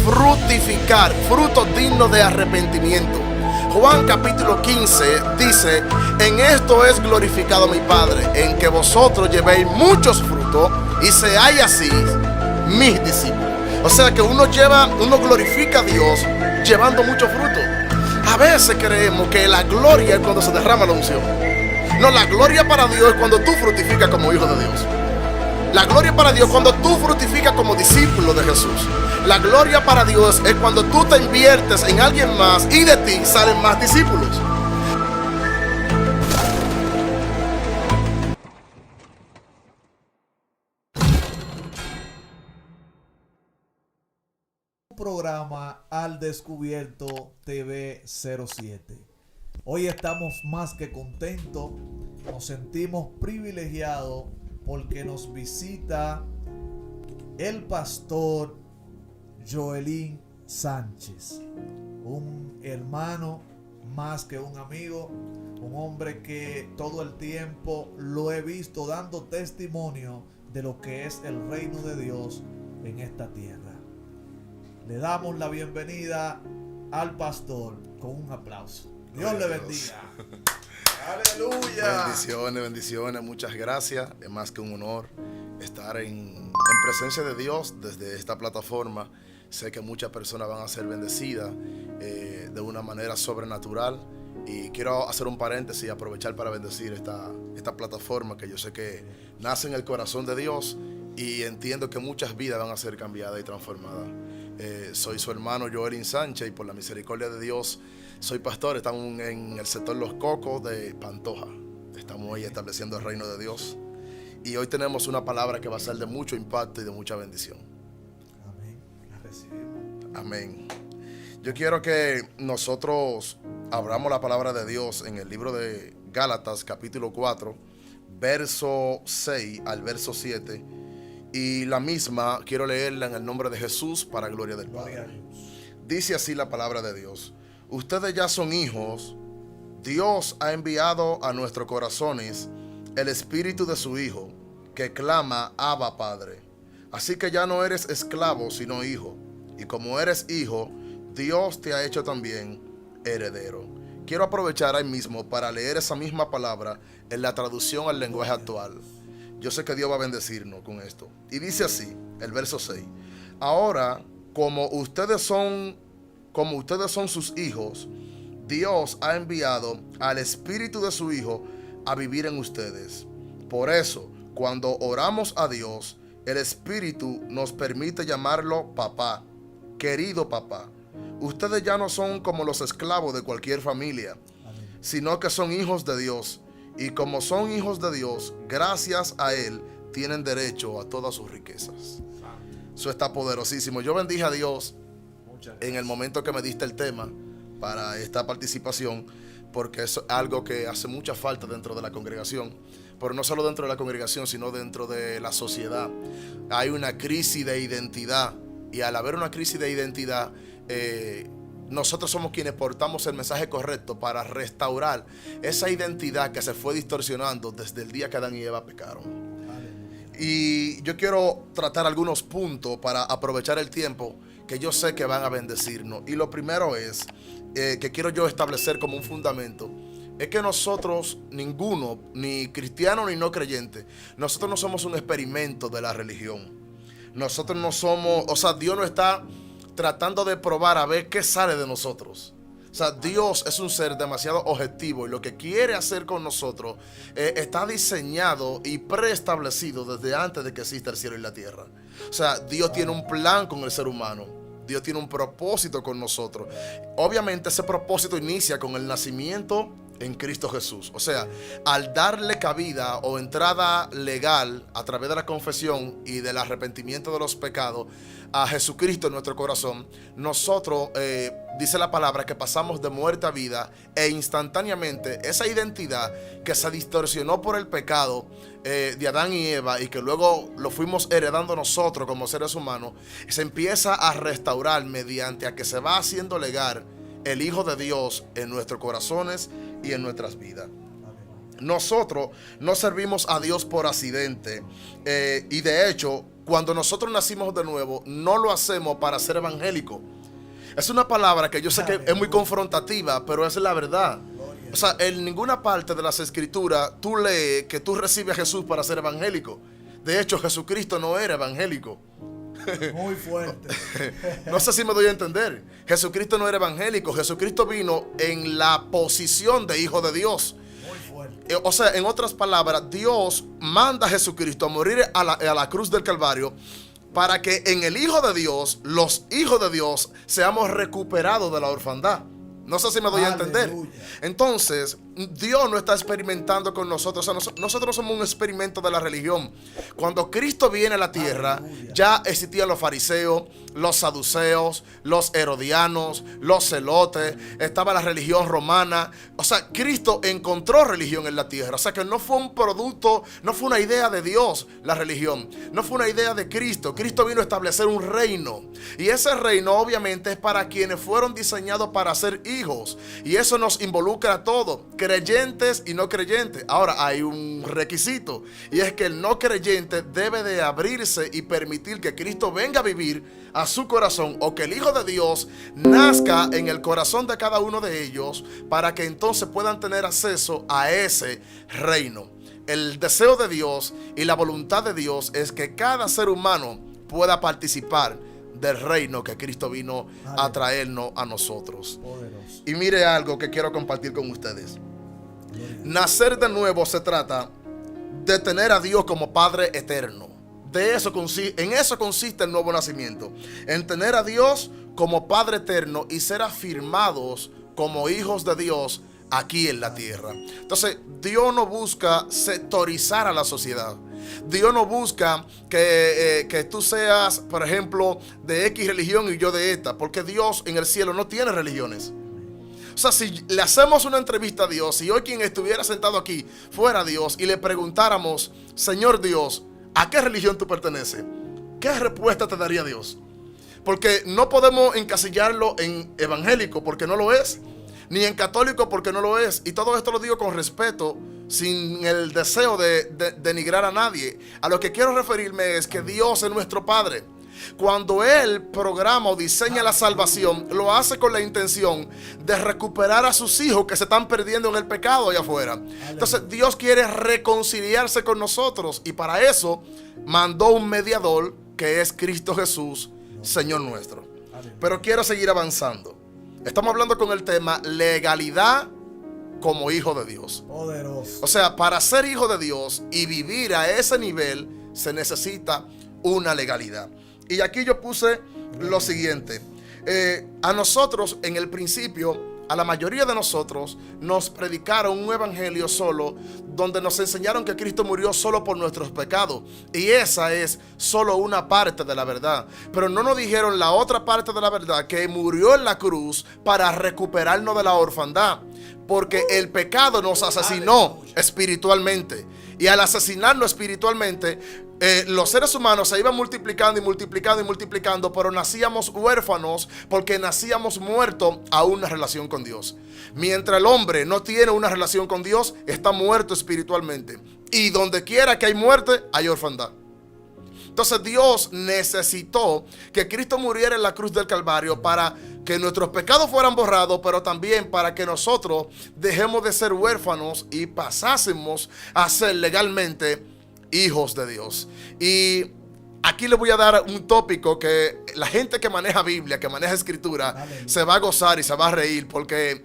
fructificar, fruto digno de arrepentimiento. Juan capítulo 15 dice: en esto es glorificado mi Padre, en que vosotros llevéis muchos frutos y seáis así mis discípulos. O sea que uno glorifica a Dios llevando mucho fruto. A veces creemos que la gloria es cuando se derrama la unción. No, la gloria para Dios es cuando tú fructificas como hijo de Dios. La gloria para Dios es cuando tú fructificas como discípulo de Jesús. La gloria para Dios es cuando tú te inviertes en alguien más y de ti salen más discípulos. Programa Al Descubierto TV 07. Hoy estamos más que contentos, nos sentimos privilegiados porque nos visita el pastor Joelín Sánchez, un hermano más que un amigo, un hombre que todo el tiempo lo he visto dando testimonio de lo que es el reino de Dios en esta tierra. Le damos la bienvenida al pastor con un aplauso. Dios le bendiga. Aleluya. Bendiciones, muchas gracias. Es más que un honor estar en presencia de Dios desde esta plataforma. Sé que muchas personas van a ser bendecidas de una manera sobrenatural. Y quiero hacer un paréntesis y aprovechar para bendecir esta plataforma que yo sé que nace en el corazón de Dios y entiendo que muchas vidas van a ser cambiadas y transformadas. Soy su hermano Joelín Sánchez y por la misericordia de Dios soy pastor. Estamos en el sector Los Cocos de Pantoja. Estamos ahí estableciendo el reino de Dios. Y hoy tenemos una palabra que va a ser de mucho impacto y de mucha bendición. Amén. La recibimos. Amén. Yo quiero que nosotros abramos la palabra de Dios en el libro de Gálatas capítulo 4, verso 6 al verso 7. Y la misma quiero leerla en el nombre de Jesús para gloria del Padre. Dice así la palabra de Dios: ustedes ya son hijos. Dios ha enviado a nuestros corazones el espíritu de su Hijo, que clama: Abba, Padre. Así que ya no eres esclavo, sino hijo. Y como eres hijo, Dios te ha hecho también heredero. Quiero aprovechar ahí mismo para leer esa misma palabra en la traducción al lenguaje actual. Yo sé que Dios va a bendecirnos con esto. Y dice así, el verso 6. Ahora, como ustedes son sus hijos, Dios ha enviado al Espíritu de su Hijo a vivir en ustedes. Por eso, cuando oramos a Dios, el Espíritu nos permite llamarlo papá, querido papá. Ustedes ya no son como los esclavos de cualquier familia, sino que son hijos de Dios. Y como son hijos de Dios, gracias a Él, tienen derecho a todas sus riquezas. Eso está poderosísimo. Yo bendije a Dios en el momento que me diste el tema para esta participación, porque es algo que hace mucha falta dentro de la congregación. Pero no solo dentro de la congregación, sino dentro de la sociedad. Hay una crisis de identidad. Y al haber una crisis de identidad, nosotros somos quienes portamos el mensaje correcto para restaurar esa identidad que se fue distorsionando desde el día que Adán y Eva pecaron. Y yo quiero tratar algunos puntos para aprovechar el tiempo que yo sé que van a bendecirnos. Y lo primero es que quiero yo establecer como un fundamento. Es que nosotros, ninguno, ni cristiano ni no creyente, nosotros no somos un experimento de la religión. Nosotros no somos, o sea, Dios no está tratando de probar a ver qué sale de nosotros. O sea, Dios es un ser demasiado objetivo y lo que quiere hacer con nosotros está diseñado y preestablecido desde antes de que exista el cielo y la tierra. O sea, Dios tiene un plan con el ser humano. Dios tiene un propósito con nosotros. Obviamente ese propósito inicia con el nacimiento en Cristo Jesús. O sea, al darle cabida o entrada legal a través de la confesión y del arrepentimiento de los pecados a Jesucristo en nuestro corazón, nosotros, dice la palabra, que pasamos de muerte a vida e instantáneamente esa identidad que se distorsionó por el pecado de Adán y Eva y que luego lo fuimos heredando nosotros como seres humanos, se empieza a restaurar mediante a que se va haciendo legal el Hijo de Dios en nuestros corazones y en nuestras vidas. Nosotros no servimos a Dios por accidente y de hecho cuando nosotros nacimos de nuevo, no lo hacemos para ser evangélico. Es una palabra que yo sé que es muy confrontativa, pero es la verdad. O sea, en ninguna parte de las escrituras tú lees que tú recibes a Jesús para ser evangélico. De hecho, Jesucristo no era evangélico. Muy fuerte. No sé si me doy a entender. Jesucristo no era evangélico. Jesucristo vino en la posición de hijo de Dios. Muy fuerte. O sea, en otras palabras, Dios manda a Jesucristo a morir a la cruz del Calvario para que en el Hijo de Dios, los hijos de Dios, seamos recuperados de la orfandad. No sé si me doy a entender. Entonces, Dios no está experimentando con nosotros. O sea, nosotros somos un experimento de la religión. Cuando Cristo viene a la tierra, ya existían los fariseos, los saduceos, los herodianos, los celotes, estaba la religión romana. O sea, Cristo encontró religión en la tierra. O sea, que no fue un producto, no fue una idea de Dios la religión. No fue una idea de Cristo. Cristo vino a establecer un reino. Y ese reino obviamente es para quienes fueron diseñados para ser hijos. Y eso nos involucra a todos, creyentes y no creyentes. Ahora hay un requisito, y es que el no creyente debe de abrirse y permitir que Cristo venga a vivir a su corazón, o que el Hijo de Dios nazca en el corazón de cada uno de ellos, para que entonces puedan tener acceso a ese reino. El deseo de Dios y la voluntad de Dios es que cada ser humano pueda participar del reino que Cristo vino a traernos a nosotros. Poderoso. Y mire algo que quiero compartir con ustedes. Nacer de nuevo se trata de tener a Dios como Padre eterno. En eso consiste el nuevo nacimiento. En tener a Dios como Padre eterno y ser afirmados como hijos de Dios aquí en la tierra. Entonces, Dios no busca sectorizar a la sociedad. Dios no busca que tú seas, por ejemplo, de X religión y yo de esta, porque Dios en el cielo no tiene religiones. O sea, si le hacemos una entrevista a Dios, y hoy quien estuviera sentado aquí fuera Dios y le preguntáramos, Señor Dios, ¿a qué religión tú perteneces? ¿Qué respuesta te daría Dios? Porque no podemos encasillarlo en evangélico porque no lo es, ni en católico porque no lo es. Y todo esto lo digo con respeto, sin el deseo de denigrar a nadie. A lo que quiero referirme es que Dios es nuestro Padre. Cuando Él programa o diseña la salvación, lo hace con la intención de recuperar a sus hijos que se están perdiendo en el pecado allá afuera. Entonces Dios quiere reconciliarse con nosotros, y para eso mandó un mediador que es Cristo Jesús, Señor nuestro. Pero quiero seguir avanzando. Estamos hablando con el tema legalidad como hijo de Dios. Poderoso. O sea, para ser hijo de Dios y vivir a ese nivel se necesita una legalidad. Y aquí yo puse lo siguiente. A nosotros en el principio, a la mayoría de nosotros, nos predicaron un evangelio solo, donde nos enseñaron que Cristo murió solo por nuestros pecados. Y esa es solo una parte de la verdad. Pero no nos dijeron la otra parte de la verdad, que murió en la cruz para recuperarnos de la orfandad. Porque el pecado nos asesinó espiritualmente. Y al asesinarnos espiritualmente, los seres humanos se iban multiplicando y multiplicando y multiplicando, pero nacíamos huérfanos porque nacíamos muertos a una relación con Dios. Mientras el hombre no tiene una relación con Dios, está muerto espiritualmente. Y donde quiera que hay muerte, hay orfandad. Entonces Dios necesitó que Cristo muriera en la cruz del Calvario para que nuestros pecados fueran borrados, pero también para que nosotros dejemos de ser huérfanos y pasásemos a ser legalmente hijos de Dios. Y aquí les voy a dar un tópico que la gente que maneja Biblia, que maneja Escritura, se va a gozar y se va a reír, porque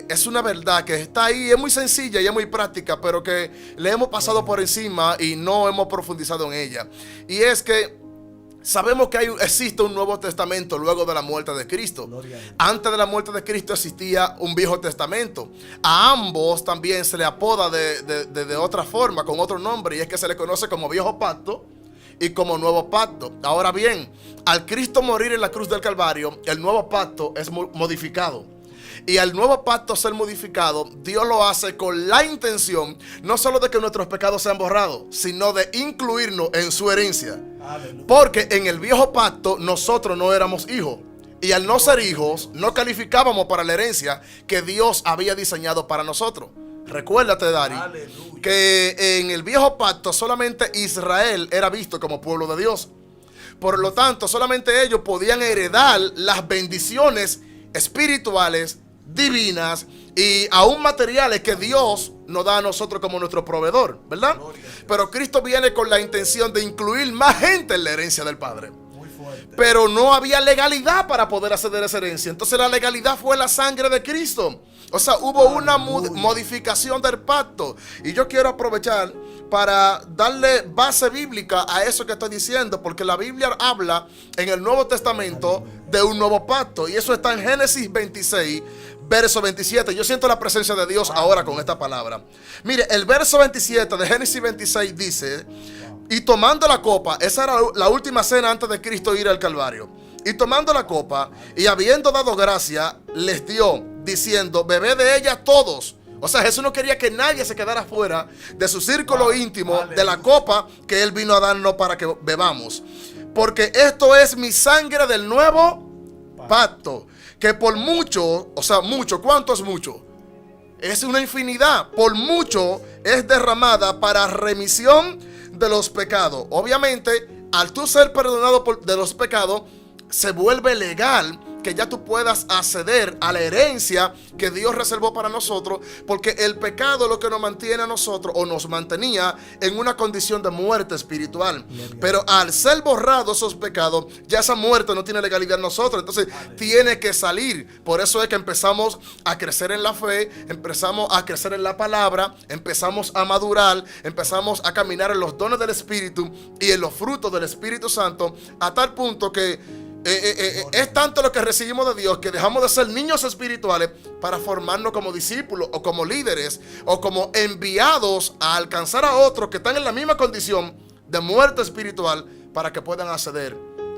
es una verdad que está ahí, es muy sencilla y es muy práctica, pero que le hemos pasado por encima y no hemos profundizado en ella. Y es que sabemos que existe un Nuevo Testamento luego de la muerte de Cristo. Antes de la muerte de Cristo existía un Viejo Testamento. A ambos también se le apoda de otra forma, con otro nombre, y es que se le conoce como Viejo Pacto y como Nuevo Pacto. Ahora bien, al Cristo morir en la cruz del Calvario, el Nuevo Pacto es modificado. Y al Nuevo Pacto ser modificado, Dios lo hace con la intención no solo de que nuestros pecados sean borrados, sino de incluirnos en su herencia. Porque en el Viejo Pacto nosotros no éramos hijos, y al no ser hijos no calificábamos para la herencia que Dios había diseñado para nosotros. Recuérdate, Dari, Aleluya. que en el viejo pacto solamente Israel era visto como pueblo de Dios. Por lo tanto, solamente ellos podían heredar las bendiciones espirituales, divinas y aún materiales que Dios nos da a nosotros como nuestro proveedor, ¿verdad? Pero Cristo viene con la intención de incluir más gente en la herencia del Padre. Muy fuerte. Pero no había legalidad para poder acceder a esa herencia. Entonces la legalidad fue la sangre de Cristo. O sea, hubo una modificación del pacto. Y yo quiero aprovechar para darle base bíblica a eso que estoy diciendo, porque la Biblia habla en el Nuevo Testamento de un nuevo pacto. Y eso está en Génesis 26, verso 27. Yo siento la presencia de Dios ahora con esta palabra. Mire, el verso 27 de Génesis 26 dice: y tomando la copa, esa era la última cena antes de Cristo ir al Calvario. Y tomando la copa y habiendo dado gracia, les dio, diciendo: bebed de ella todos. O sea, Jesús no quería que nadie se quedara fuera de su círculo íntimo, de la copa que Él vino a darnos para que bebamos. Porque esto es mi sangre del nuevo pacto, que por mucho, o sea, mucho, ¿cuánto es mucho? Es una infinidad. Por mucho es derramada para remisión de los pecados. Obviamente, al tú ser perdonado de los pecados, se vuelve legal que ya tú puedas acceder a la herencia que Dios reservó para nosotros, porque el pecado es lo que nos mantiene a nosotros, o nos mantenía en una condición de muerte espiritual. Pero al ser borrados esos pecados, ya esa muerte no tiene legalidad en nosotros. Entonces tiene que salir. Por eso es que empezamos a crecer en la fe, empezamos a crecer en la palabra, empezamos a madurar, empezamos a caminar en los dones del Espíritu y en los frutos del Espíritu Santo, a tal punto que es tanto lo que recibimos de Dios que dejamos de ser niños espirituales para formarnos como discípulos o como líderes o como enviados a alcanzar a otros que están en la misma condición de muerte espiritual para que puedan acceder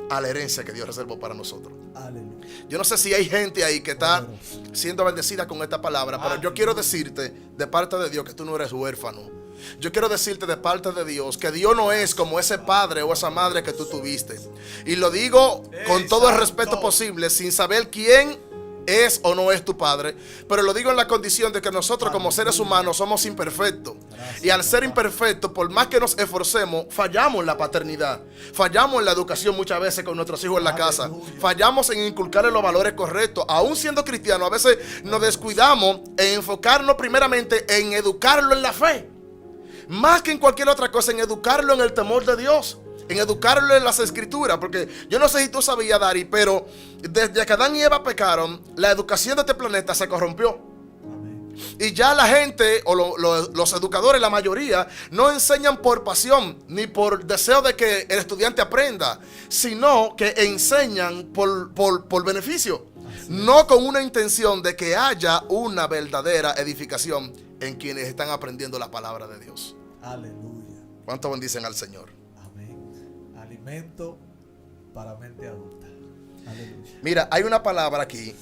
a la herencia que Dios reservó para nosotros. Aleluya. Yo no sé si hay gente ahí que está siendo bendecida con esta palabra, pero yo quiero decirte de parte de Dios que tú no eres huérfano. Yo quiero decirte de parte de Dios que Dios no es como ese padre o esa madre que tú tuviste. Y lo digo con todo el respeto posible, sin saber quién es o no es tu padre, pero lo digo en la condición de que nosotros como seres humanos somos imperfectos. Y al ser imperfectos, por más que nos esforcemos, fallamos en la paternidad, fallamos en la educación muchas veces con nuestros hijos en la casa, fallamos en inculcarles los valores correctos. Aún siendo cristianos, a veces nos descuidamos en enfocarnos primeramente en educarlo en la fe, más que en cualquier otra cosa, en educarlo en el temor de Dios, en educarlo en las escrituras. Porque yo no sé si tú sabías, Dari, pero desde que Adán y Eva pecaron, la educación de este planeta se corrompió. Y ya la gente o los educadores, la mayoría, no enseñan por pasión ni por deseo de que el estudiante aprenda, sino que enseñan por beneficio, no con una intención de que haya una verdadera edificación en quienes están aprendiendo la palabra de Dios. Aleluya. ¿Cuánto bendicen al Señor? Amén. Alimento para mente adulta. Aleluya. Mira, hay una palabra aquí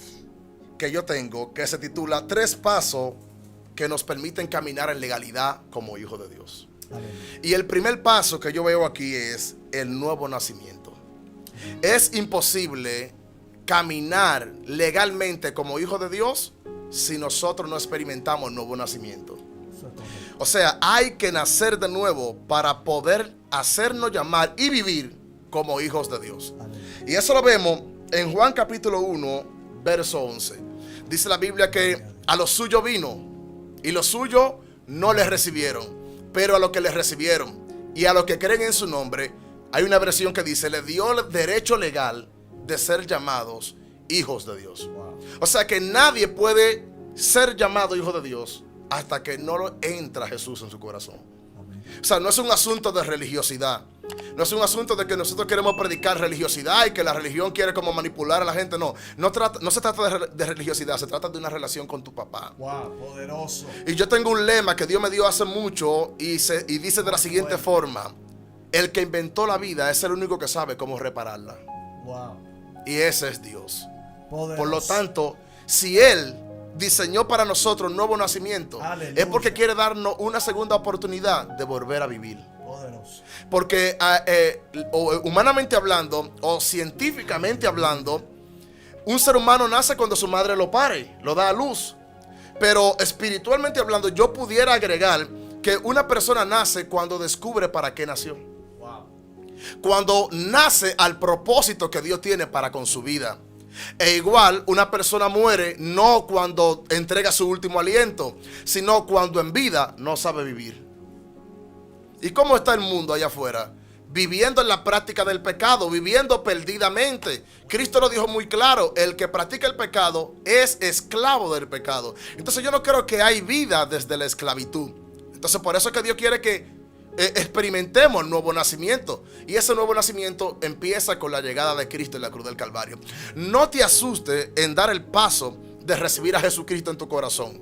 que yo tengo que se titula 3 pasos que nos permiten caminar en legalidad como hijos de Dios. Aleluya. Y el primer paso que yo veo aquí es el nuevo nacimiento. Es imposible caminar legalmente como hijos de Dios si nosotros no experimentamos nuevo nacimiento. O sea, hay que nacer de nuevo para poder hacernos llamar y vivir como hijos de Dios. Y eso lo vemos en Juan capítulo 1, verso 11. Dice la Biblia que a los suyos vino y los suyos no les recibieron, pero a los que les recibieron y a los que creen en su nombre, hay una versión que dice, le dio el derecho legal de ser llamados hijos de Dios. O sea que nadie puede ser llamado hijo de Dios hasta que no entra Jesús en su corazón. O sea, no es un asunto de religiosidad. No es un asunto de que nosotros queremos predicar religiosidad y que la religión quiere como manipular a la gente. No se trata de religiosidad, se trata de una relación con tu papá. Wow, poderoso. Y yo tengo un lema que Dios me dio hace mucho y dice de la siguiente forma: el que inventó la vida es el único que sabe cómo repararla. Wow. Y ese es Dios. Poderoso. Por lo tanto, si Él diseñó para nosotros un nuevo nacimiento, aleluya, es porque quiere darnos una segunda oportunidad de volver a vivir. Poderoso. Porque humanamente hablando o científicamente hablando, un ser humano nace cuando su madre lo pare, lo da a luz. Pero espiritualmente hablando, yo pudiera agregar que una persona nace cuando descubre para qué nació. Cuando nace al propósito que Dios tiene para con su vida. E igual una persona muere no cuando entrega su último aliento, sino cuando en vida no sabe vivir. ¿Y cómo está el mundo allá afuera? Viviendo en la práctica del pecado, viviendo perdidamente. Cristo lo dijo muy claro: el que practica el pecado es esclavo del pecado. Entonces yo no creo que hay vida desde la esclavitud. Entonces por eso es que Dios quiere que experimentemos el nuevo nacimiento. Y ese nuevo nacimiento empieza con la llegada de Cristo en la cruz del Calvario. No te asustes en dar el paso de recibir a Jesucristo en tu corazón.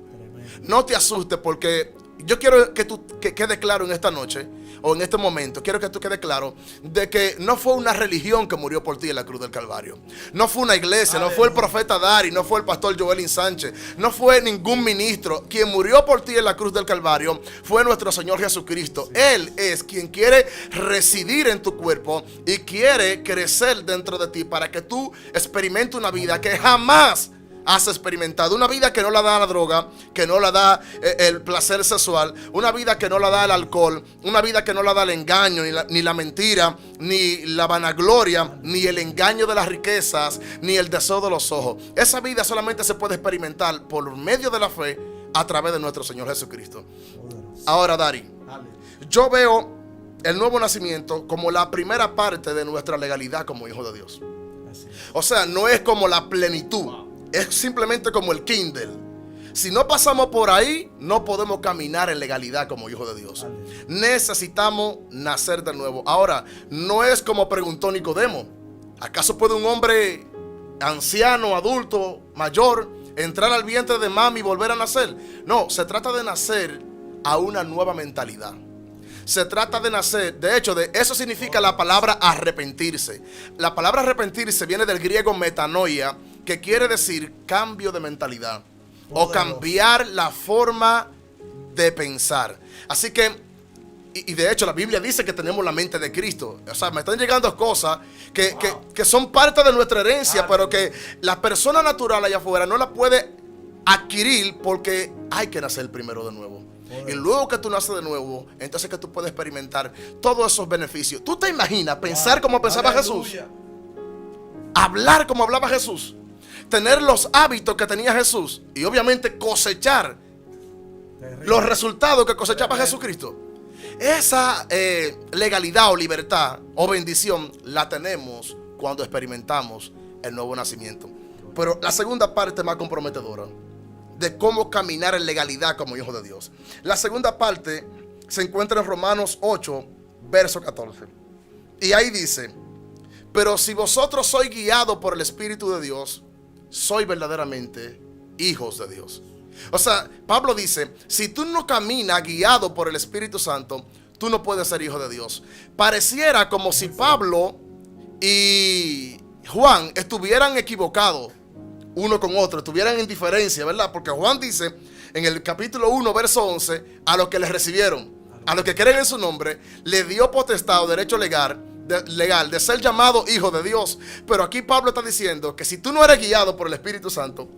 No te asustes, porque yo quiero que quede claro en esta noche, o en este momento, quiero que tú quede claro de que no fue una religión que murió por ti en la cruz del Calvario. No fue una iglesia, no fue el profeta Dari, no fue el pastor Joelín Sánchez, no fue ningún ministro. Quien murió por ti en la cruz del Calvario fue nuestro Señor Jesucristo. Él es quien quiere residir en tu cuerpo y quiere crecer dentro de ti para que tú experimentes una vida que jamás has experimentado. Una vida que no la da la droga, que no la da el placer sexual, una vida que no la da el alcohol, una vida que no la da el engaño, ni la mentira, ni la vanagloria, ni el engaño de las riquezas, ni el deseo de los ojos. Esa vida solamente se puede experimentar por medio de la fe a través de nuestro Señor Jesucristo. Ahora, Dari, yo veo el nuevo nacimiento como la primera parte de nuestra legalidad como hijos de Dios. O sea, no es como la plenitud. Es simplemente como el Kindle. Si no pasamos por ahí, no podemos caminar en legalidad como hijos de Dios. Necesitamos nacer de nuevo. Ahora, no es como preguntó Nicodemo: ¿acaso puede un hombre anciano, adulto, mayor, entrar al vientre de mami y volver a nacer? No, se trata de nacer a una nueva mentalidad. Se trata de nacer, de hecho, de eso significa la palabra arrepentirse. La palabra arrepentirse viene del griego metanoia, que quiere decir cambio de mentalidad o cambiar la forma de pensar. Así que, y de hecho la Biblia dice que tenemos la mente de Cristo. O sea, me están llegando cosas que son parte de nuestra herencia, pero que la persona natural allá afuera no la puede adquirir porque hay que nacer primero de nuevo. Y luego que tú naces de nuevo, entonces que tú puedes experimentar todos esos beneficios. ¿Tú te imaginas pensar como pensaba Jesús? Hablar como hablaba Jesús. Tener los hábitos que tenía Jesús. Y obviamente cosechar los resultados que cosechaba Jesucristo. Esa legalidad o libertad o bendición la tenemos cuando experimentamos el nuevo nacimiento. Pero la segunda parte más comprometedora de cómo caminar en legalidad como hijo de Dios. La segunda parte se encuentra en Romanos 8, verso 14. Y ahí dice: pero si vosotros sois guiados por el Espíritu de Dios, sois verdaderamente hijos de Dios. O sea, Pablo dice: si tú no caminas guiado por el Espíritu Santo, tú no puedes ser hijo de Dios. Pareciera como si Pablo y Juan estuvieran equivocados uno con otro, estuvieran en diferencia, ¿verdad? Porque Juan dice en el capítulo 1, verso 11, a los que les recibieron, a los que creen en su nombre, le dio potestad o derecho legal de ser llamado hijo de Dios. Pero aquí Pablo está diciendo que si tú no eres guiado por el Espíritu Santo,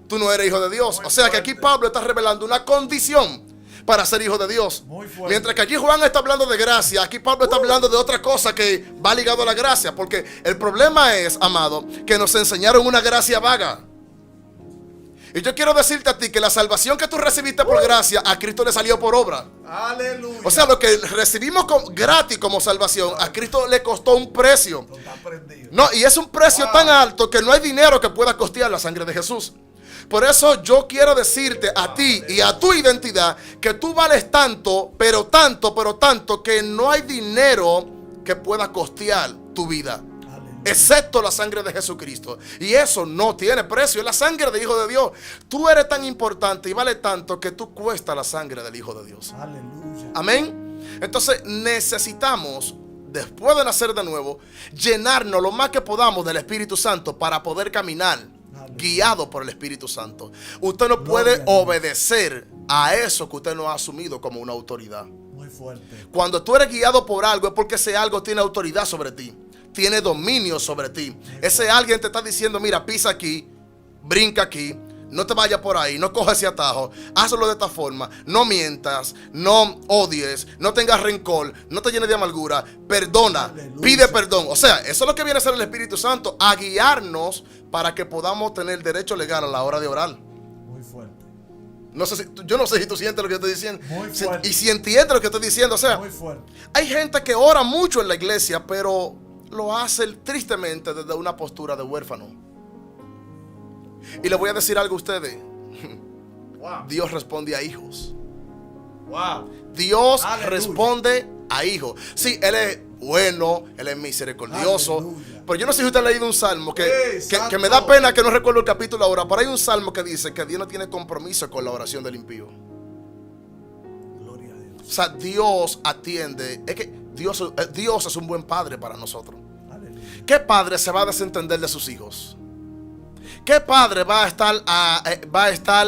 tú no eres hijo de Dios. O sea que aquí Pablo está revelando una condición para ser hijo de Dios. Mientras que allí Juan está hablando de gracia, aquí Pablo está hablando de otra cosa que va ligado a la gracia. Porque el problema es, amado, que nos enseñaron una gracia vaga. Y yo quiero decirte a ti que la salvación que tú recibiste por gracia, a Cristo le salió por obra. Aleluya. O sea, lo que recibimos gratis como salvación, a Cristo le costó un precio. No, y es un precio tan alto que no hay dinero que pueda costear la sangre de Jesús. Por eso yo quiero decirte a ti y a tu identidad que tú vales tanto, pero tanto que no hay dinero que pueda costear tu vida, excepto la sangre de Jesucristo. Y eso no tiene precio, es la sangre del Hijo de Dios. Tú eres tan importante y vale tanto que tú cuestas la sangre del Hijo de Dios. Aleluya. Amén. Entonces necesitamos, después de nacer de nuevo, llenarnos lo más que podamos del Espíritu Santo para poder caminar guiado por el Espíritu Santo. Usted no puede obedecer a eso que usted no ha asumido como una autoridad. Muy fuerte. Cuando tú eres guiado por algo es porque ese algo tiene autoridad sobre ti, tiene dominio sobre ti. Ese alguien te está diciendo: mira, pisa aquí, brinca aquí, no te vayas por ahí, no cojas ese atajo, hazlo de esta forma, no mientas, no odies, no tengas rencor, no te llenes de amargura, perdona, Aleluya. pide perdón. O sea, eso es lo que viene a hacer el Espíritu Santo, a guiarnos para que podamos tener derecho legal a la hora de orar. Muy fuerte. No sé yo no sé si tú sientes lo que yo estoy diciendo. Muy fuerte. Y si entiendes lo que estoy diciendo. O sea, Muy fuerte. hay gente que ora mucho en la iglesia, pero lo hace tristemente desde una postura de huérfano. Y le voy a decir algo a ustedes. Wow. Dios responde a hijos. Wow. Dios Aleluya. responde a hijos. Sí, Él es bueno, Él es misericordioso. Aleluya. Pero yo no sé si usted ha leído un salmo que Santo. me da pena que no recuerdo el capítulo ahora. Pero hay un salmo que dice que Dios no tiene compromiso con la oración del impío. Gloria a Dios. O sea, Dios atiende. Es que Dios es un buen padre para nosotros. Aleluya. ¿Qué padre se va a desentender de sus hijos? ¿Qué padre va a estar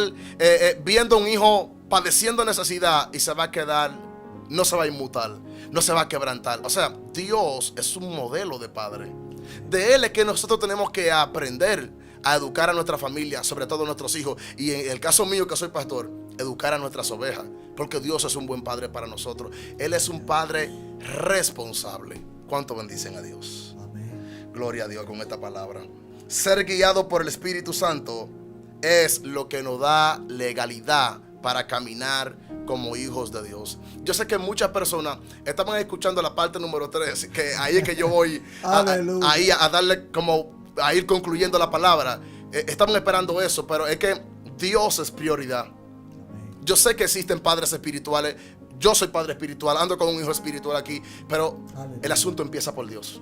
viendo a un hijo padeciendo necesidad y se va a quedar, no se va a inmutar, no se va a quebrantar? O sea, Dios es un modelo de padre. De Él es que nosotros tenemos que aprender a educar a nuestra familia, sobre todo a nuestros hijos. Y en el caso mío, que soy pastor, educar a nuestras ovejas, porque Dios es un buen padre para nosotros. Él es un padre responsable. ¿Cuánto bendicen a Dios? Amén. Gloria a Dios con esta palabra. Ser guiado por el Espíritu Santo es lo que nos da legalidad para caminar como hijos de Dios. Yo sé que muchas personas estaban escuchando la parte número 3, que ahí es que yo voy a darle como a ir concluyendo la palabra. Estaban esperando eso, pero es que Dios es prioridad. Yo sé que existen padres espirituales. Yo soy padre espiritual, ando con un hijo espiritual aquí, pero el asunto empieza por Dios.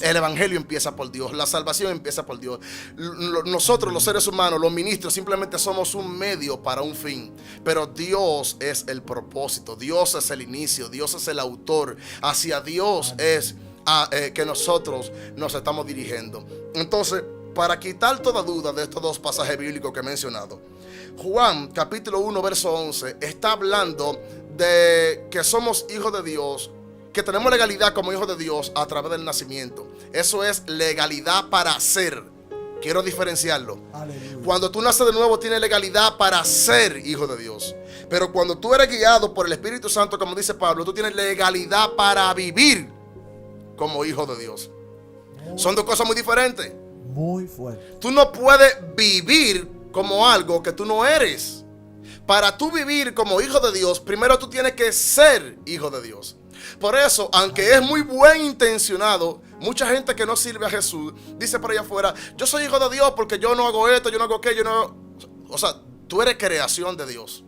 El evangelio empieza por Dios, la salvación empieza por Dios. Nosotros, los seres humanos, los ministros, simplemente somos un medio para un fin, pero Dios es el propósito, Dios es el inicio, Dios es el autor. Hacia Dios es que nosotros nos estamos dirigiendo. Entonces, para quitar toda duda de estos dos pasajes bíblicos que he mencionado, Juan capítulo 1 verso 11 está hablando de que somos hijos de Dios, que tenemos legalidad como hijos de Dios a través del nacimiento. Eso es legalidad para ser. Quiero diferenciarlo. Aleluya. Cuando tú naces de nuevo tienes legalidad para ser hijo de Dios. Pero cuando tú eres guiado por el Espíritu Santo, como dice Pablo, tú tienes legalidad para vivir como hijo de Dios. Son dos cosas muy diferentes. Muy fuerte. Tú no puedes vivir como algo que tú no eres. Para tú vivir como hijo de Dios, primero tú tienes que ser hijo de Dios. Por eso, aunque es muy buen intencionado, mucha gente que no sirve a Jesús dice por allá afuera: yo soy hijo de Dios porque yo no hago esto, yo no hago aquello, o sea, tú eres creación de Dios.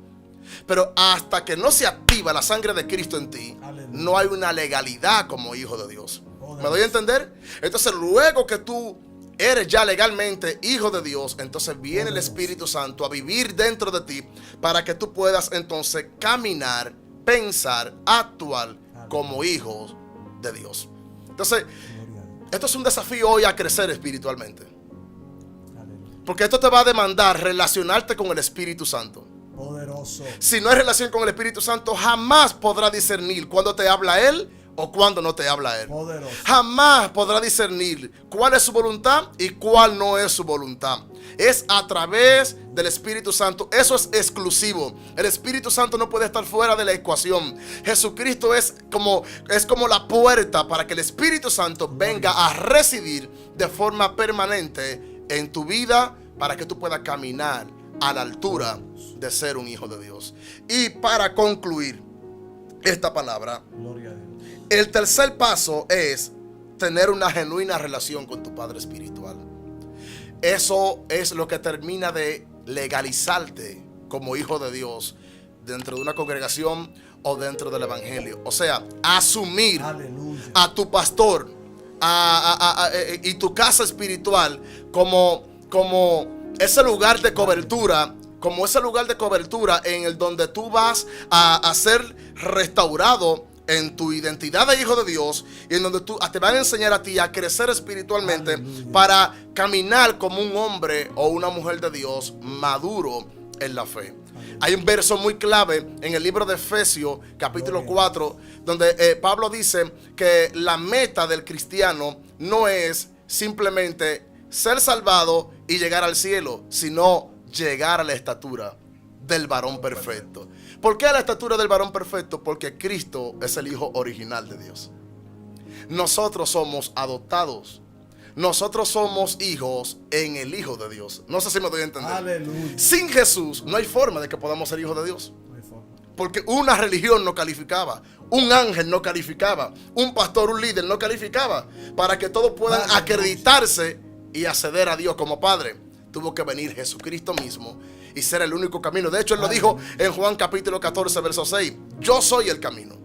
Pero hasta que no se activa la sangre de Cristo en ti, Aleluya, no hay una legalidad como hijo de Dios. ¿Me doy a entender? Entonces, luego que tú eres ya legalmente hijo de Dios, entonces viene el Espíritu Santo a vivir dentro de ti para que tú puedas entonces caminar, pensar, actuar como hijos de Dios. Entonces, esto es un desafío hoy a crecer espiritualmente, porque esto te va a demandar relacionarte con el Espíritu Santo. Poderoso. Si no hay relación con el Espíritu Santo, jamás podrás discernir cuándo te habla Él o cuándo no te habla Él. Poderoso. Jamás podrás discernir cuál es su voluntad y cuál no es su voluntad. Es a través del Espíritu Santo. Eso es exclusivo. El Espíritu Santo no puede estar fuera de la ecuación. Jesucristo es como la puerta para que el Espíritu Santo venga a residir de forma permanente en tu vida, para que tú puedas caminar a la altura de ser un hijo de Dios. Y para concluir esta palabra, Gloria a Dios. el tercer paso es tener una genuina relación con tu Padre espiritual. Eso es lo que termina de legalizarte como hijo de Dios dentro de una congregación o dentro del evangelio. O sea, asumir Aleluya. a tu pastor y tu casa espiritual como ese lugar de cobertura, en el donde tú vas a ser restaurado en tu identidad de hijo de Dios, y en donde te van a enseñar a ti a crecer espiritualmente. Aleluya. Para caminar como un hombre o una mujer de Dios maduro en la fe. Aleluya. Hay un verso muy clave en el libro de Efesios capítulo 4, donde Pablo dice que la meta del cristiano no es simplemente ser salvado y llegar al cielo, sino llegar a la estatura del varón perfecto. ¿Por qué a la estatura del varón perfecto? Porque Cristo es el Hijo original de Dios. Nosotros somos adoptados. Nosotros somos hijos en el Hijo de Dios. No sé si me doy a entender. Aleluya. Sin Jesús no hay forma de que podamos ser hijos de Dios. No hay forma. Porque una religión no calificaba, un ángel no calificaba, un pastor, un líder no calificaba para que todos puedan acreditarse y acceder a Dios como Padre. Tuvo que venir Jesucristo mismo y ser el único camino. De hecho, Él lo dijo en Juan capítulo 14, verso 6. Yo soy el camino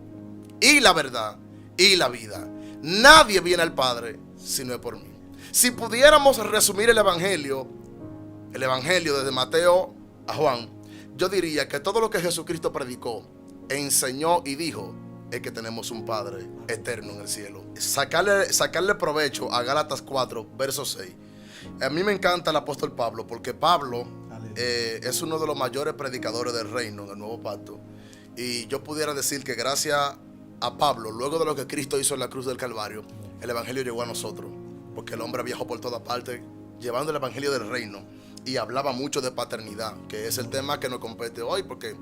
y la verdad y la vida. Nadie viene al Padre si no es por mí. Si pudiéramos resumir el evangelio desde Mateo a Juan, yo diría que todo lo que Jesucristo predicó, enseñó y dijo es que tenemos un Padre eterno en el cielo. Sacarle provecho a Gálatas 4, verso 6. A mí me encanta el apóstol Pablo, porque Pablo es uno de los mayores predicadores del reino en el nuevo pacto. Y yo pudiera decir que gracias a Pablo, luego de lo que Cristo hizo en la cruz del Calvario, el evangelio llegó a nosotros, porque el hombre viajó por toda parte llevando el evangelio del reino y hablaba mucho de paternidad, que es el tema que nos compete hoy, porque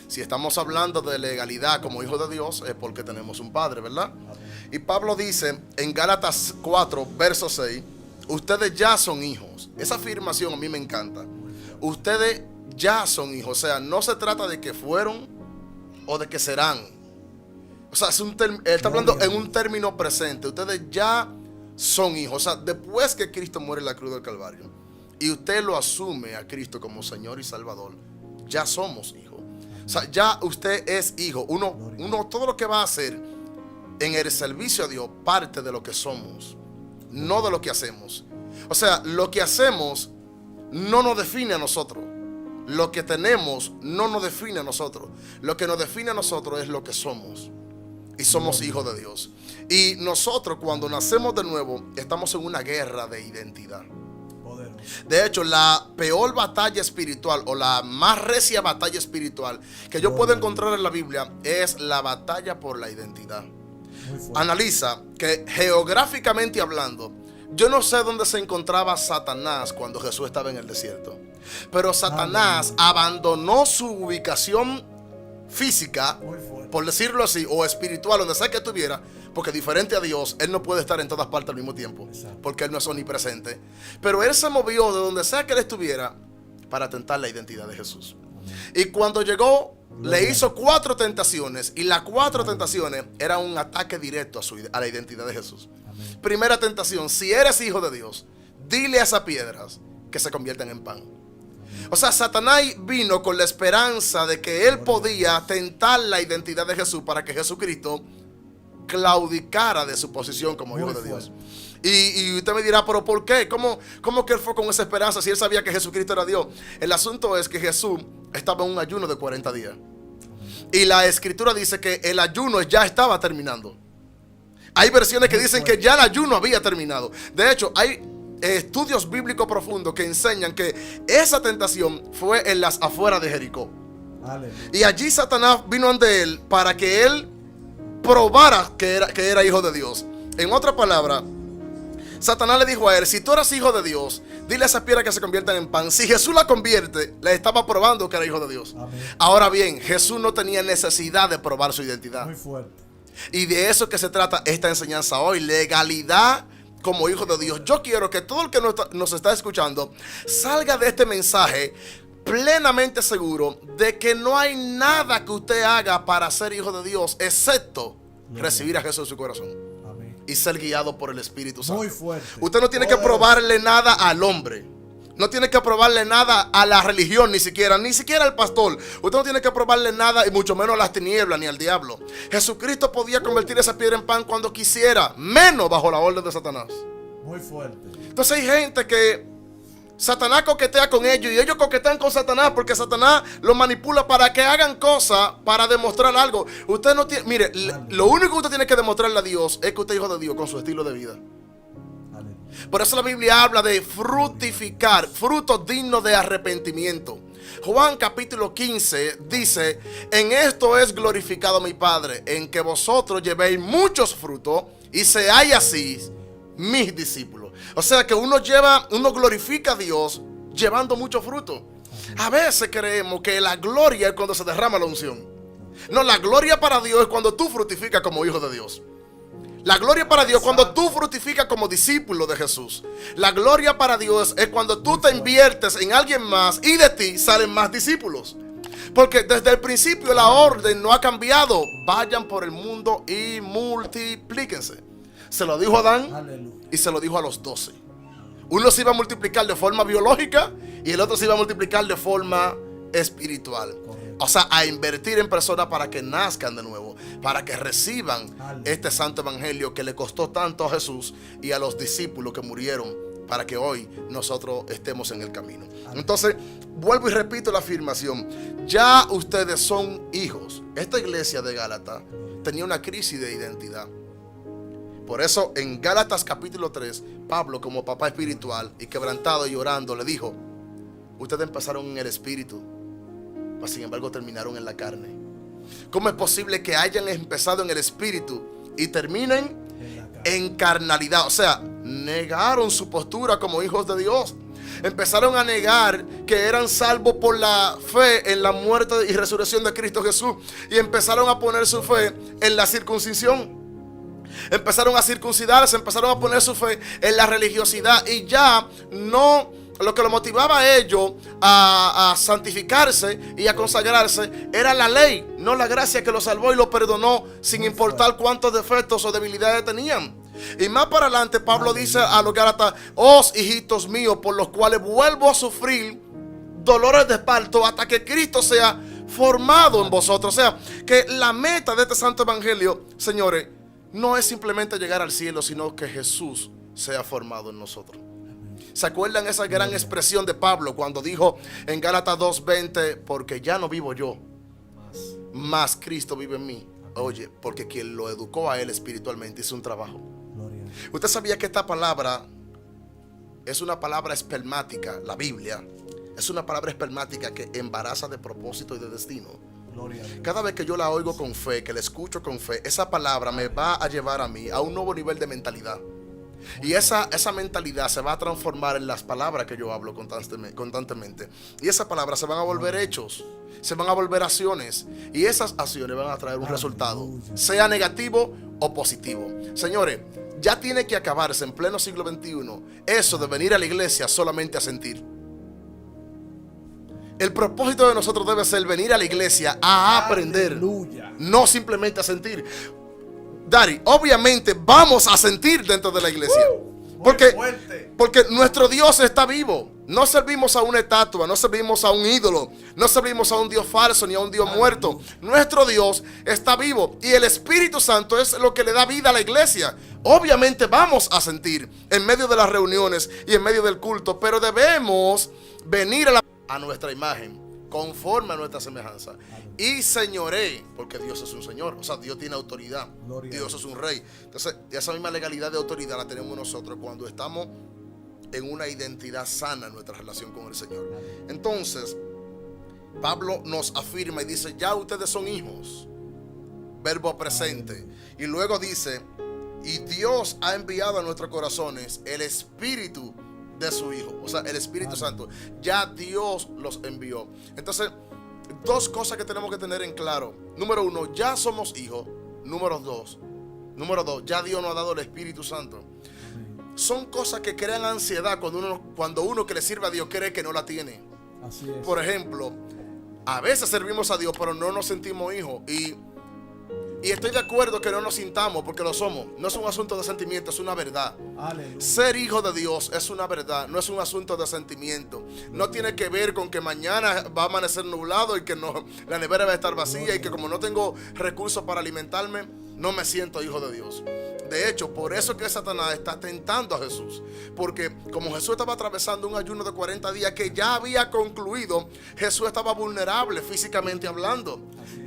si estamos hablando de legalidad como hijos de Dios es porque tenemos un Padre, ¿verdad? Y Pablo dice en Gálatas 4, verso 6, ustedes ya son hijos. Esa afirmación a mí me encanta. Ustedes ya son hijos, o sea, no se trata de que fueron o de que serán. O sea, él está hablando en un término presente. Ustedes ya son hijos. O sea, después que Cristo muere en la cruz del Calvario y usted lo asume a Cristo como Señor y Salvador, ya somos hijos. O sea, ya usted es hijo. Uno todo lo que va a hacer en el servicio a Dios parte de lo que somos, no de lo que hacemos. O sea, lo que hacemos no nos define a nosotros. Lo que tenemos no nos define a nosotros. Lo que nos define a nosotros es lo que somos. Y somos hijos de Dios. Y nosotros cuando nacemos de nuevo estamos en una guerra de identidad. De hecho, la peor batalla espiritual o la más recia batalla espiritual que yo puedo encontrar en la Biblia es la batalla por la identidad. Analiza que geográficamente hablando, yo no sé dónde se encontraba Satanás cuando Jesús estaba en el desierto. Pero Satanás abandonó su ubicación física, por decirlo así, o espiritual, donde sea que estuviera, porque diferente a Dios, Él no puede estar en todas partes al mismo tiempo, porque Él no es omnipresente. Pero Él se movió de donde sea que Él estuviera para tentar la identidad de Jesús. Y cuando llegó, le hizo 4 tentaciones, y las 4 tentaciones eran un ataque directo a la identidad de Jesús. Amén. Primera tentación: si eres hijo de Dios, dile a esas piedras que se conviertan en pan. O sea, Satanás vino con la esperanza de que él podía tentar la identidad de Jesús para que Jesucristo claudicara de su posición como hijo de Dios. Y usted me dirá, ¿pero por qué? ¿Cómo que él fue con esa esperanza si él sabía que Jesucristo era Dios? El asunto es que Jesús estaba en un ayuno de 40 días. Y la escritura dice que el ayuno ya estaba terminando. Hay versiones que dicen que ya el ayuno había terminado. De hecho, hay estudios bíblicos profundos que enseñan que esa tentación fue en las afueras de Jericó. Y allí Satanás vino ante él para que él probara que era hijo de Dios. En otra palabra, Satanás le dijo a él: si tú eres hijo de Dios, dile a esas piedras que se conviertan en pan. Si Jesús la convierte, le estaba probando que era hijo de Dios. Amén. Ahora bien, Jesús no tenía necesidad de probar su identidad. Muy fuerte. Y de eso que se trata esta enseñanza hoy: legalidad como hijo de Dios. Yo quiero que todo el que nos está escuchando salga de este mensaje plenamente seguro de que no hay nada que usted haga para ser hijo de Dios excepto recibir a Jesús en su corazón. Amén. Y ser guiado por el Espíritu Santo. Muy fuerte. Usted no tiene que probarle nada al hombre. No tiene que probarle nada a la religión, ni siquiera al pastor. Usted no tiene que probarle nada, y mucho menos a las tinieblas ni al diablo. Jesucristo podía convertir esa piedra en pan cuando quisiera, menos bajo la orden de Satanás. Muy fuerte. Entonces hay gente que Satanás coquetea con ellos y ellos coquetean con Satanás porque Satanás los manipula para que hagan cosas para demostrar algo. Usted no tiene, mire, lo único que usted tiene que demostrarle a Dios es que usted es hijo de Dios con su estilo de vida. Por eso la Biblia habla de fructificar, frutos dignos de arrepentimiento. Juan capítulo 15 dice: en esto es glorificado mi Padre, en que vosotros llevéis muchos frutos y seáis así mis discípulos. O sea que uno glorifica a Dios llevando mucho fruto. A veces creemos que la gloria es cuando se derrama la unción. No, la gloria para Dios es cuando tú fructificas como hijo de Dios. La gloria para Dios es cuando tú fructificas como discípulo de Jesús. La gloria para Dios es cuando tú te inviertes en alguien más y de ti salen más discípulos. Porque desde el principio la orden no ha cambiado. Vayan por el mundo y multiplíquense. Se lo dijo a Adán y se lo dijo a los 12. Uno se iba a multiplicar de forma biológica y el otro se iba a multiplicar de forma espiritual. O sea, a invertir en personas para que nazcan de nuevo, para que reciban este santo evangelio que le costó tanto a Jesús y a los discípulos que murieron para que hoy nosotros estemos en el camino. Entonces, vuelvo y repito la afirmación. Ya ustedes son hijos. Esta iglesia de Gálatas tenía una crisis de identidad. Por eso en Gálatas capítulo 3, Pablo, como papá espiritual y quebrantado y llorando, le dijo: ustedes empezaron en el espíritu, mas sin embargo terminaron en la carne. ¿Cómo es posible que hayan empezado en el espíritu y terminen en carnalidad? O sea, negaron su postura como hijos de Dios. Empezaron a negar que eran salvos por la fe en la muerte y resurrección de Cristo Jesús. Y empezaron a poner su fe en la circuncisión. Empezaron a circuncidarse, empezaron a poner su fe en la religiosidad. Y ya no, lo que lo motivaba a ellos a santificarse y a consagrarse era la ley, no la gracia que los salvó y los perdonó sin importar cuántos defectos o debilidades tenían. Y más para adelante Pablo dice a los Gálatas: os hijitos míos, por los cuales vuelvo a sufrir dolores de parto hasta que Cristo sea formado en vosotros. O sea, que la meta de este santo evangelio, señores, no es simplemente llegar al cielo, sino que Jesús sea formado en nosotros. ¿Se acuerdan esa gran expresión de Pablo cuando dijo en Gálatas 2:20: porque ya no vivo yo, mas Cristo vive en mí? Oye, porque quien lo educó a él espiritualmente hizo un trabajo. ¿Usted sabía que esta palabra es una palabra espermática? La Biblia es una palabra espermática que embaraza de propósito y de destino. Cada vez que yo la oigo con fe, que la escucho con fe, esa palabra me va a llevar a mí a un nuevo nivel de mentalidad. Y esa mentalidad se va a transformar en las palabras que yo hablo constantemente. Y esas palabras se van a volver hechos, se van a volver acciones. Y esas acciones van a traer un resultado, sea negativo o positivo. Señores, ya tiene que acabarse en pleno siglo XXI eso de venir a la iglesia solamente a sentir. El propósito de nosotros debe ser venir a la iglesia a aprender, no simplemente a sentir. Dari, obviamente vamos a sentir dentro de la iglesia. Porque nuestro Dios está vivo. No servimos a una estatua, no servimos a un ídolo, no servimos a un Dios falso ni a un Dios muerto. Nuestro Dios está vivo y el Espíritu Santo es lo que le da vida a la iglesia. Obviamente vamos a sentir en medio de las reuniones y en medio del culto, pero debemos venir a nuestra imagen, conforme a nuestra semejanza. Y señoré, porque Dios es un señor, o sea, Dios tiene autoridad. Dios es un rey. Entonces, esa misma legalidad de autoridad la tenemos nosotros cuando estamos en una identidad sana en nuestra relación con el Señor. Entonces, Pablo nos afirma y dice: ya ustedes son hijos, verbo presente. Y luego dice: y Dios ha enviado a nuestros corazones el Espíritu de su Hijo, o sea, el Espíritu Santo. Ya Dios los envió. Entonces, dos cosas que tenemos que tener en claro. Número uno, ya somos hijos. Número dos, ya Dios nos ha dado el Espíritu Santo. Son cosas que crean ansiedad cuando uno que le sirve a Dios cree que no la tiene. Así es. Por ejemplo, a veces servimos a Dios pero no nos sentimos hijos. Y estoy de acuerdo que no nos sintamos, porque lo somos. No es un asunto de sentimiento, es una verdad. Aleluya. Ser hijo de Dios es una verdad, no es un asunto de sentimiento. No tiene que ver con que mañana va a amanecer nublado y que la nevera va a estar vacía y que como no tengo recursos para alimentarme, no me siento hijo de Dios. De hecho, por eso que Satanás está tentando a Jesús. Porque como Jesús estaba atravesando un ayuno de 40 días que ya había concluido, Jesús estaba vulnerable físicamente hablando.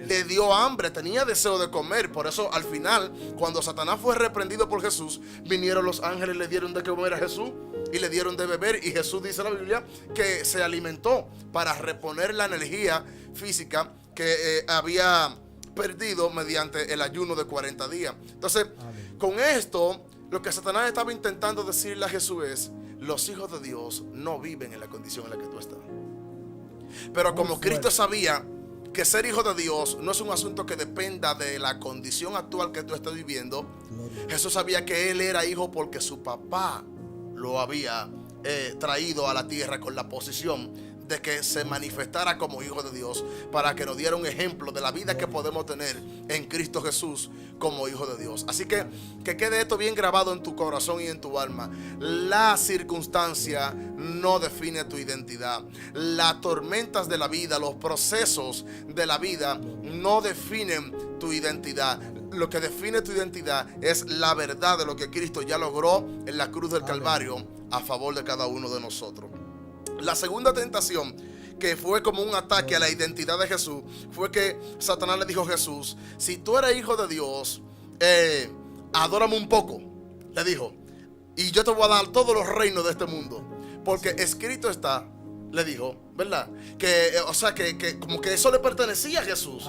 Le dio hambre, tenía deseo de comer. Por eso al final, cuando Satanás fue reprendido por Jesús, vinieron los ángeles y le dieron de comer a Jesús y le dieron de beber. Y Jesús, dice la Biblia, que se alimentó para reponer la energía física que había perdido mediante el ayuno de 40 días. Entonces, con esto Lo que Satanás estaba intentando decirle a Jesús es: los hijos de Dios no viven en la condición en la que tú estás. Pero como Cristo sabía que ser hijo de Dios no es un asunto que dependa de la condición actual que tú estás viviendo, Jesús sabía que él era hijo porque su papá lo había traído a la tierra con la posición de que se manifestara como hijo de Dios, para que nos diera un ejemplo de la vida que podemos tener en Cristo Jesús como hijo de Dios. Así que quede esto bien grabado en tu corazón y en tu alma. La circunstancia no define tu identidad. Las tormentas de la vida, los procesos de la vida no definen tu identidad. Lo que define tu identidad es la verdad de lo que Cristo ya logró en la cruz del Calvario a favor de cada uno de nosotros. La segunda tentación, que fue como un ataque a la identidad de Jesús, fue que Satanás le dijo a Jesús: si tú eres hijo de Dios, adórame un poco. Le dijo: y yo te voy a dar todos los reinos de este mundo, porque escrito está, le dijo, ¿verdad? Que, o sea, que como que eso le pertenecía a Jesús.